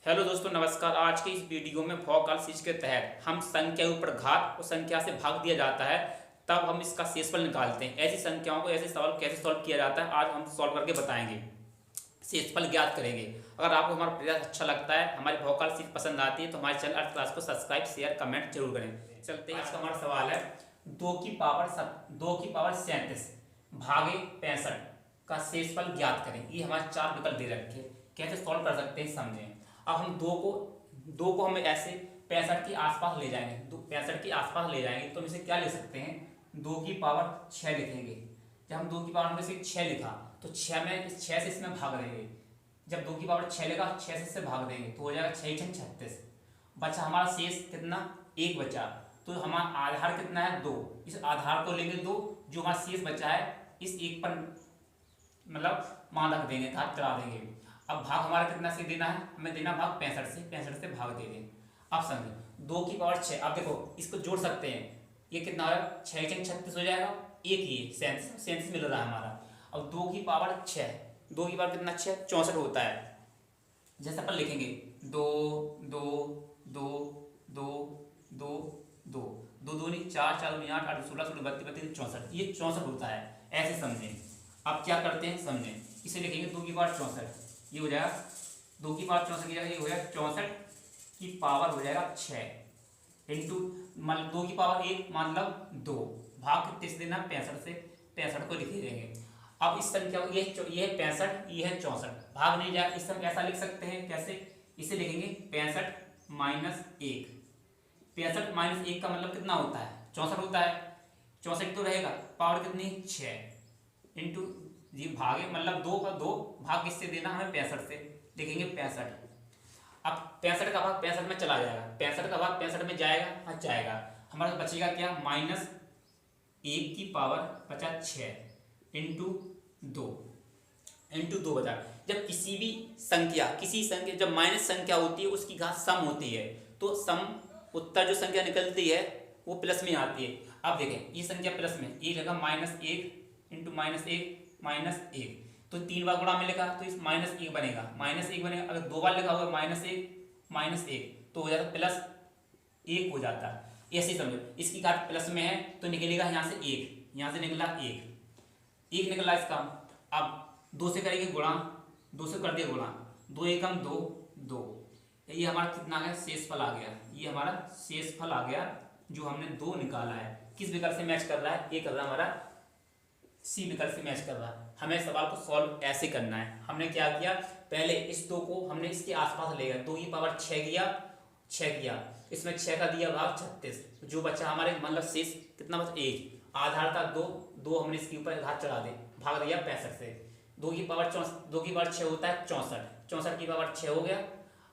Hello दोस्तों, नमस्कार। आज के इस वीडियो में भौकाल सीरीज के तहत हम संख्या के ऊपर घात और संख्या से भाग दिया जाता है तब हम इसका शेषफल निकालते हैं। ऐसी संख्याओं को ऐसे सवाल कैसे सॉल्व किया जाता है आज हम सॉल्व करके बताएंगे, शेषफल ज्ञात करेंगे। अगर आपको हमारा प्रयास अच्छा लगता है, हमारी भौकाल सीरीज पसंद आती है तो हमारे चैनल अर्थ क्लास को सब्सक्राइब शेयर कमेंट जरूर करें। चलते हैं। आज का हमारा सवाल है 2 की पावर 37 भागे 65 का शेषफल ज्ञात करें। ये हमारे चार विकल्प दे रखे हैं, कैसे सॉल्व कर सकते हैं समझें। अब हम दो को हम ऐसे 65 के आसपास ले जाएंगे, 65 के आसपास ले जाएंगे तो हम इसे क्या ले सकते हैं, 2 की पावर 6 लिखेंगे। जब हम 2 की पावर में से 6 लिखा तो 6 में 6 से इसमें भाग देंगे। जब 2 की पावर 6 लिखा 6 से इससे भाग देंगे तो हो जाएगा 6 6 36। बचा हमारा शेष कितना, 1 बचा। तो हमारा आधार कितना है, 2। इस आधार को लेंगे 2, जो हमारा शेष बचा है इस 1 पर मतलब मान रख देंगे, घात चढ़ा देंगे। अब भाग हमारा कितना से देना है, हमें देना भाग 65 से भाग दे दें। अब समझो 2 की पावर 6। अब देखो इसको जोड़ सकते हैं, ये कितना होगा, 6 6 36 हो जाएगा। एक ही 37 मिल रहा है हमारा। अब 2 की पावर 6, 2 की पावर कितना, 6 64 होता है। जैसे अपन लिखेंगे 2 2 2 2 2 2 2 दूनी 4 4 दूनी 8 8 16 16 32 32 64, ये 64 होता है। ऐसे समझें। अब क्या करते हैं समझें, इसे लिखेंगे 2 की पावर 64, ये हो जाएगा 2 की पावर 64 की जगह ये हो जाएगा 64 की पावर हो जाएगा 6 इंटू 2 की पावर 1 मतलब 2 भाग कितने से देना, 65 से। 65 को लिख देंगे। अब इस संख्या को ये है 65, ये है 64, भाग नहीं जाए। इस समय ऐसा लिख सकते हैं, कैसे, इसे लिखेंगे 65 माइनस 1। 65 माइनस 1 का मतलब कितना होता है, 64 होता है। 64 तो रहेगा, पावर कितनी, 6 इंटू जी भागे मतलब 2 का 2 भाग किससे देना हमें, 65 से। लिखेंगे 65। अब 65 का भाग 65 में चला जाएगा, 65 का भाग 65 में जाएगा, हाँ जाएगा। हमारा बचेगा क्या, माइनस 1 की पावर बचा 6 इंटू 2 बचा। जब किसी संख्या जब माइनस संख्या होती है उसकी घात सम होती है तो सम उत्तर जो संख्या निकलती है वो प्लस में आती है। अब देखें ये संख्या प्लस में, ये जगह -1 इंटू -1 तो 3 बार गुणा में लिखा तो इस -1 बनेगा, -1 बनेगा। अगर 2 बार लिखा हुआ -1 तो हो जाता +1 हो जाता है। ऐसे समझो, इसकी घात प्लस में है तो निकलेगा यहाँ से 1, यहाँ से निकला 1 निकला इसका। अब 2 से करेंगे गुणा, 2 से कर दिया गुणा, 2 एकम 2 2, ये हमारा कितना आ गया, शेषफल आ गया। ये हमारा शेषफल आ गया जो हमने 2 निकाला है। किस विकल्प से मैच कर रहा है, ये कर रहा है हमारा सी विकल्प से मैच कर रहा है। हमें सवाल को सॉल्व ऐसे करना है। हमने क्या किया, पहले इस 2 को हमने इसके आसपास ले गया, 2 की पावर 6 किया, इसमें 6 का दिया भाग 36, जो बचा हमारे मतलब शेष कितना बचा, 1। आधार था 2 हमने इसके ऊपर घात चढ़ा दे, भाग दिया 65 से। 2 की पावर 6 होता है 64, 64 की पावर 6 हो गया।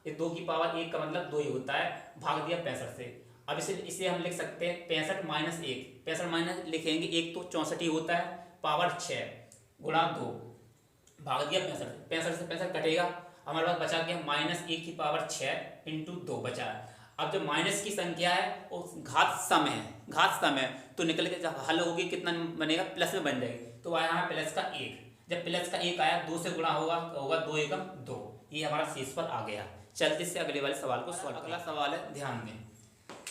ये 2 की पावर 1 का मतलब 2 ही होता है, भाग दिया 65 से। अब इसे हम लिख सकते हैं 65 माइनस 1, 65 माइनस लिखेंगे 1 तो 64 ही होता है, पावर 6 गुणा 2 भाग दिया 65, 65 से 65 कटेगा, हमारे पास बचा गया -1 की पावर 6 इंटू 2 बचा। अब जो माइनस की संख्या है वो घात सम है तो निकल के जब हल होगी कितना बनेगा, प्लस में बन जाएगी। तो आया हमारा प्लस का 1, जब प्लस का 1 आया 2 से गुणा होगा तो होगा 2 एकम 2, ये हमारा शेषफल आ गया। चलते से अगले वाले सवाल को सॉल्व। अगला सवाल है, ध्यान दें,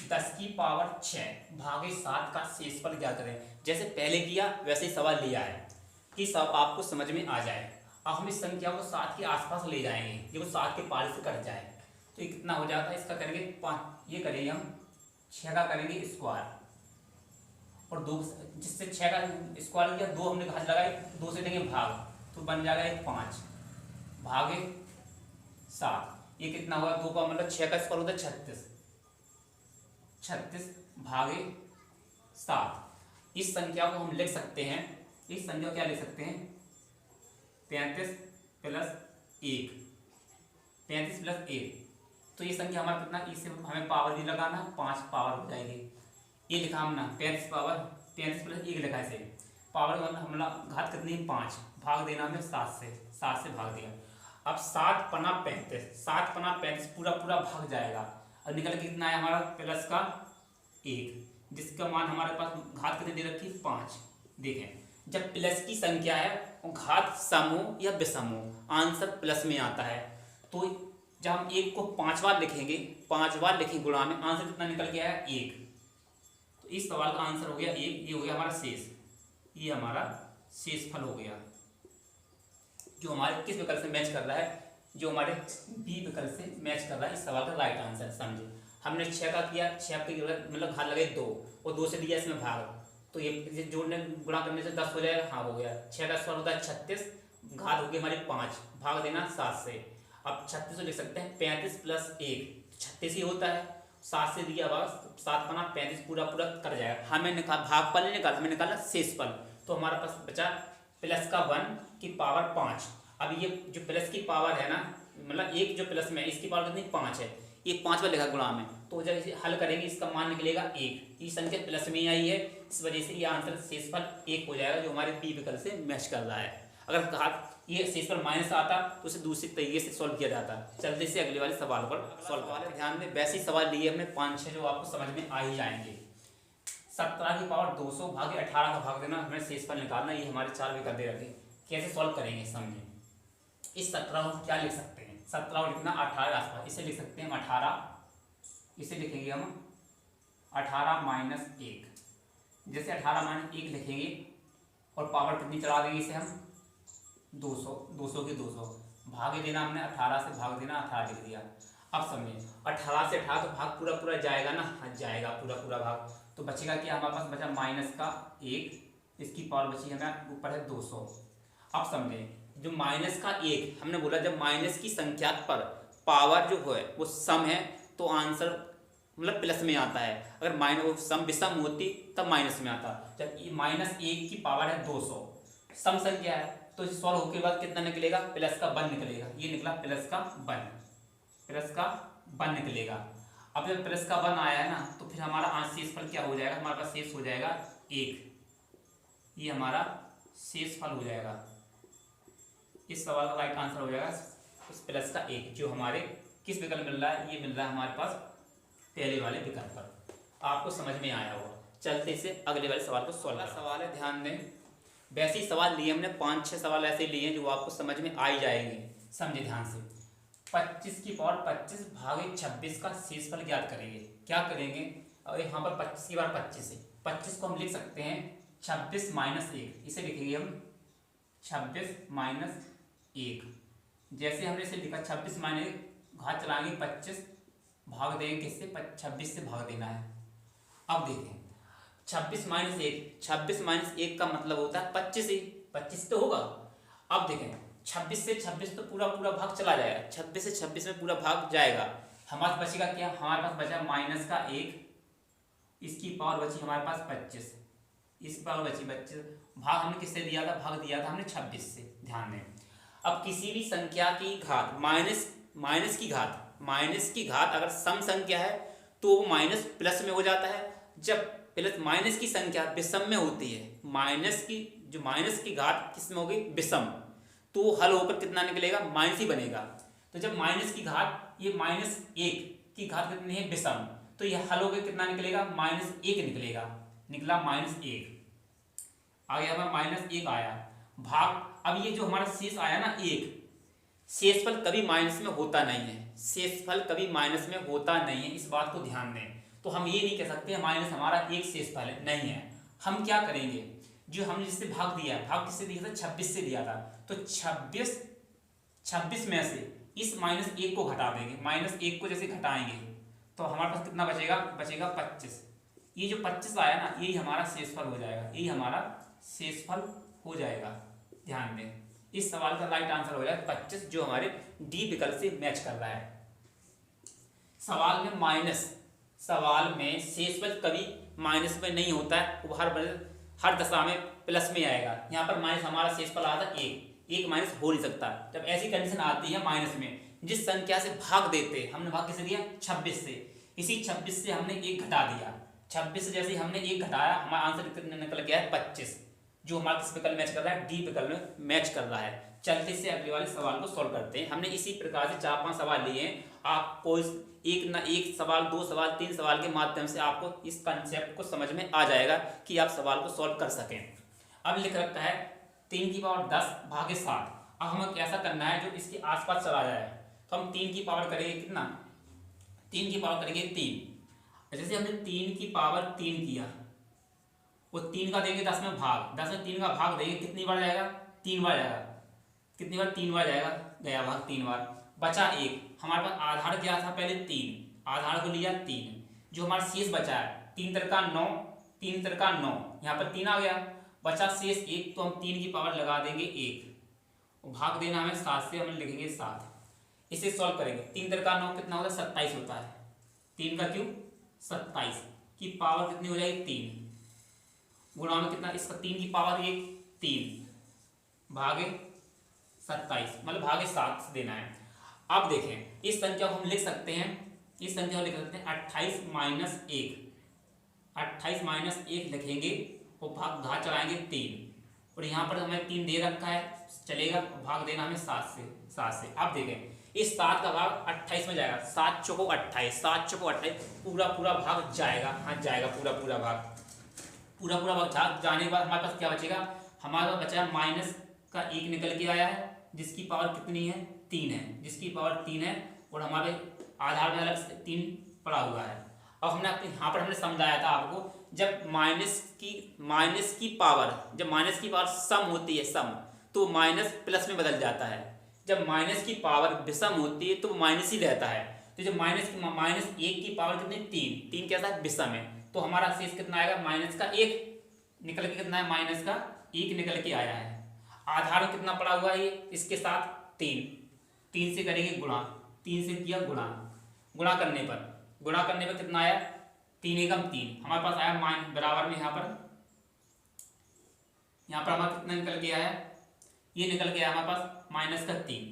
10 की पावर 6 भागे 7 का शेषफल क्या करें। जैसे पहले किया वैसे ही सवाल लिया है कि सब आपको समझ में आ जाए। अब हम इस संख्या को 7 के आसपास ले जाएंगे, ये वो 7 के पार से कट जाए तो ये कितना हो जाता है, इसका करेंगे 5, ये करेंगे हम 6 का करेंगे स्क्वायर और 2 जिससे 6 का स्क्वायर किया, 2 हमने घात लगाई, 2 से देंगे भाग तो बन जाएगा एक 5 भागे 7। ये कितना हुआ, 2 का मतलब 6 का स्क्वायर होता है 36 भागे 7। इस संख्या को हम लिख सकते हैं, इस संख्या को क्या लिख सकते हैं, 35 प्लस 1 तो ये संख्या हमारा कितना, इससे हमें पावर भी लगाना, 5 पावर हो जाएगी। ये लिखा हमने 35 प्लस 1 लिखा है, पावर हमला घात कितनी, 5 भाग देना हमें 7 से भाग दिया। अब 7 पना 35 पूरा भाग जाएगा और निकल के कितना है हमारा, प्लस का 1, जिसका मान हमारे पास घात कितनी दे रखी, 5। देखें जब प्लस की संख्या है घात सम हो या विषम हो, आंसर प्लस में आता है। तो जब हम 1 को 5 बार लिखेंगे, 5 बार लिखेंगे गुणा में, आंसर कितना निकल के आया 1। तो इस सवाल का आंसर हो गया 1। ये हो गया हमारा शेष, ये हमारा शेषफल हो गया जो हमारे किस विकल्प से मैच कर रहा है, जो हमारे बी विकल्प से मैच कर रहा है। इस सवाल का राइट आंसर समझे। हमने 6 का किया, 6 की मतलब घात लगे 2 और 2 से दिया इसमें भाग, तो ये जोड़ने गुणा करने से 10 हो जाएगा। हाँ हो गया। 6 का स्क्वायर होता है 36, घात हो गई हमारी 5, भाग देना 7 से। अब 36 लिख सकते हैं 35 प्लस 1 36 ही होता है। 7 से दिया भाग 7 बना 35 पूरा पूरा कर जाएगा। हमें निकाल भागफल नहीं निकाला, हमें निकाला शेषफल। तो हमारे पास बचा प्लस का 1 की पावर 5। अब ये जो प्लस की पावर है ना, मतलब एक जो प्लस में इसकी पावर कितनी 5 है, ये 5 बार लिखा गुणा में, तो जब इसे हल करेंगे इसका मान निकलेगा 1। ये संख्या प्लस में ही आई है, इस वजह से ये आंसर शेषफल 1 हो जाएगा जो हमारे बी विकल्प से मैच कर रहा है। अगर कहा ये शेषफल माइनस आता तो उसे दूसरे तरीके से सॉल्व किया जाता। जल्दी से अगले वाले सवाल पर सॉल्व करें। ध्यान दें, वैसे ही सवाल लिए हमने 5-6 जो आपको समझ में आ ही जाएंगे। 17 की पावर 200 भागे 18 का भाग देना, हमें शेषफल निकालना। ये हमारे 4 विकल्प दे रखे, कैसे सॉल्व करेंगे समझें। इस 17 को क्या लिख सकते हैं, 17 को लिखना 18 आसपास, इसे लिख सकते हैं हम 18, इसे लिखेंगे हम 18 माइनस 1। जैसे 18 माइनस 1 लिखेंगे और पावर कितनी चढ़ा देंगे इसे हम 200, 200 की 200 भागे देना, हमने 18 से भाग देना, 18 लिख दिया। अब समझे 18 से 18 तो भाग पूरा पूरा जाएगा ना, हाँ जाएगा पूरा पूरा भाग, तो बचेगा क्या हमारे पास बचा माइनस का 1, इसकी पावर बची हमें ऊपर है 200। अब समझे जो माइनस का 1 हमने बोला, जब माइनस की संख्या पर पावर जो है वो सम है तो आंसर मतलब प्लस में आता है। अगर माइनस वो सम विषम होती तब माइनस में आता। जब माइनस 1 की पावर है 200, सम संख्या है, तो इसे सॉल्व होने के बाद कितना निकलेगा, प्लस का 1 निकलेगा। ये निकला प्लस का 1, प्लस का 1 निकलेगा। अब जब प्लस का 1 आया है ना, तो फिर हमारा शेषफल क्या हो जाएगा, हमारे पास शेष हो जाएगा 1। ये हमारा शेषफल हो जाएगा। इस सवाल का राइट आंसर हो जाएगा इस प्लस का 1, जो हमारे किस विकल्प मिल रहा है, ये मिल रहा है हमारे पास पहले वाले विकल्प पर। आपको समझ में आया होगा। चलते से अगले वाले सवाल को सॉल्व करना। सवाल है, ध्यान दें, वैसे ही सवाल लिए हमने 5-6 सवाल ऐसे लिए हैं जो आपको समझ में आ ही जाएंगे। समझे ध्यान से। 25 की पावर 25 भागे 26 का शेषफल ज्ञात करेंगे। क्या करेंगे, और यहाँ पर 25 की पावर 25 है, 25 को हम लिख सकते हैं 26 माइनस 1, इसे लिखेंगे हम 26 माइनस 1। जैसे हमने इसे लिखा 26 माइनस 1, घात चलाएंगे 25, भाग देंगे किससे, 26 से भाग देना है। अब देखें 26 माइनस 1, 26 माइनस 1 का मतलब होता है 25 ही, 25 तो होगा। अब देखें 26 से 26 तो पूरा पूरा भाग चला जाएगा, 26 से 26 में पूरा भाग जाएगा। हमारे पास बचेगा क्या, हमारे पास बचा माइनस का 1, इसकी पावर बची हमारे पास 25, इस पावर बची 25, भाग हमने किससे दिया था, भाग दिया था हमने 26 से। ध्यान दें, अब किसी भी संख्या की घात माइनस की घात अगर सम संख्या है तो वो माइनस प्लस में हो जाता है। जब प्लस माइनस की संख्या विषम में होती है, माइनस की घात किस में होगी, विषम, तो हल होकर कितना निकलेगा, माइनस ही बनेगा। तो जब माइनस की घात, ये माइनस 1 की घात कितनी है, विषम, तो यह हल होकर कितना निकलेगा, -1 निकलेगा। निकला -1, आ गया हमारा -1 आया भाग। अब ये जो हमारा शेष आया ना 1, शेषफल कभी माइनस में होता नहीं है, शेषफल कभी माइनस में होता नहीं है, इस बात को ध्यान दें। तो हम ये नहीं कह सकते माइनस हमारा 1 शेषफल है, नहीं है। हम क्या करेंगे, जो हमने जिससे भाग दिया, भाग किससे दिया था, 26 से दिया था, तो 26 में से इस -1 को घटा देंगे। -1 को जैसे घटाएंगे तो हमारे पास कितना बचेगा, 25। ये जो 25 आया ना, यही हमारा शेषफल हो जाएगा, यही हमारा शेषफल हो जाएगा। ध्यान दें, इस सवाल का राइट आंसर हो जाएगा 25, जो हमारे डी विकल्प से मैच कर रहा है। सवाल में शेषफल कभी माइनस में नहीं होता है, वो हर दशा में प्लस में आएगा। यहाँ पर माइनस हमारा शेषफल आया था 1 माइनस हो नहीं सकता। जब ऐसी कंडीशन आती है माइनस में, जिस संख्या से भाग देते, हमने भाग किसे दिया, 26 से, इसी 26 से हमने 1 घटा दिया। 26 से जैसे हमने 1 घटाया, हमारा आंसर कितना निकल गया है, 25, जो हमारा किस विकल्प मैच कर रहा है, डी विकल्प में मैच कर रहा है। चलते से अगले वाले सवाल को सॉल्व करते हैं। हमने इसी प्रकार से 4-5 सवाल लिए हैं। आपको एक सवाल, 2 सवाल, 3 सवाल के माध्यम से आपको इस कंसेप्ट को समझ में आ जाएगा कि आप सवाल को सॉल्व कर सकें। अब लिख रखा है 3 की पावर 10 भागे 7। अब हमें कैसा करना है, जो इसके आसपास चला जाए, तो हम 3 की पावर करेंगे कितना, 3 की पावर करेंगे 3। जैसे हमने 3 की पावर 3 किया, वो 3 का देंगे 10 में भाग, 10 में 3 का भाग देंगे, कितनी बार जाएगा, 3 बार जाएगा। कितनी बार, 3 बार जाएगा, गया भाग 3 बार, बचा 1। हमारे पास आधार क्या था पहले, 3, आधार को लिया 3। जो हमारा शेष बचा है 3 तिरका 9, 3 तिरका 9, यहाँ पर 3 आ गया, बचा शेष 1, तो हम 3 की पावर लगा देंगे 1। भाग देना हमें 7 से, हम लिखेंगे 7। इसे सॉल्व करेंगे, 3 तिरका 9 कितना होता है, 27 होता है। 3 का क्यूब 27 की पावर कितनी हो जाएगी, 3 गुणा में कितना, इसका 3 की पावर 1, 3 भागे 27, मतलब भागे 7 से देना है। अब देखें इस संख्या को हम लिख सकते हैं, इस संख्या को लिख सकते हैं 28 माइनस 1, 28 माइनस 1 लिखेंगे और भाग घात चलाएंगे 3, और यहाँ पर हमें 3 दे रखा है, चलेगा, भाग देना हमें 7 से। अब देखें इस 7 का भाग 28 में जाएगा, 7 चौको 28, 7 चौको 28, पूरा भाग जाएगा, हाँ जाएगा पूरा भाग जाने के बाद हमारे पास क्या बचेगा, हमारे पास बचा माइनस का 1 निकल के आया है, जिसकी पावर कितनी है, 3 है, जिसकी पावर 3 है, और हमारे आधार में अलग से 3 पड़ा हुआ है। अब हमने यहाँ पर हमने समझाया था आपको, जब माइनस की पावर सम होती है, सम, तो माइनस प्लस में बदल जाता है। जब माइनस की पावर विषम होती है तो माइनस ही रहता है। तो जब माइनस 1 की पावर कितनी, 3 कैसा है, विषम है, तो हमारा शेष कितना आएगा, माइनस का 1 निकल के कितना है, माइनस का 1 निकल के आया है। आधार में कितना पड़ा हुआ है ये, इसके साथ 3 से करेंगे गुणा, 3 से किया गुणा करने पर कितना आया, 3 एकम 3, हमारे पास आया माइनस बराबर में, यहाँ पर हमारा कितना निकल के आया, ये निकल के आया हमारे पास माइनस का 3।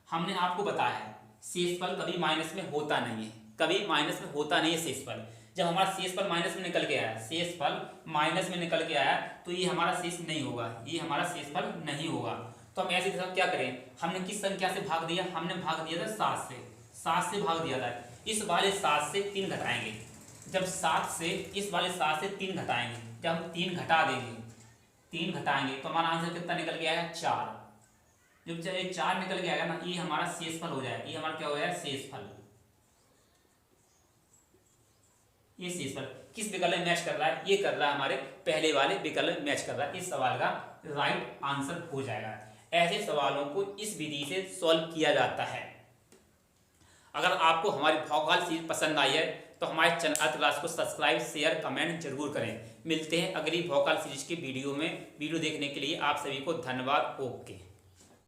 हमने आपको बताया है शेषफल कभी माइनस में होता नहीं है, कभी माइनस में होता नहीं है शेषफल। जब हमारा शेषफल माइनस में निकल के आया, शेषफल माइनस में निकल के आया, तो ये हमारा शेष नहीं होगा, ये हमारा शेषफल नहीं होगा। तो हम ऐसे क्या करें, हमने किस संख्या से भाग दिया, हमने भाग दिया था 7 से भाग दिया था। इस वाले 7 से 3 घटाएंगे, जब 7 से इस वाले 7 से 3 घटाएंगे, जब हम 3 घटा देंगे, 3 घटाएंगे तो हमारा आंसर कितना निकल के आएगा, 4। जब 4 निकल के आएगा ना, ये हमारा शेषफल हो जाएगा, ये हमारा क्या हो जाएगा, शेषफल। ये शेषफल किस विकल्प में मैच कर रहा है, ये कर रहा है हमारे पहले वाले विकल्प में मैच कर रहा है। इस सवाल का राइट आंसर हो जाएगा। ऐसे सवालों को इस विधि से सॉल्व किया जाता है। अगर आपको हमारी भौकाल सीरीज पसंद आई है तो हमारे चैनल अर्थ क्लास को सब्सक्राइब, शेयर, कमेंट जरूर करें। मिलते हैं अगली भौकाल सीरीज के वीडियो में। वीडियो देखने के लिए आप सभी को धन्यवाद। ओके।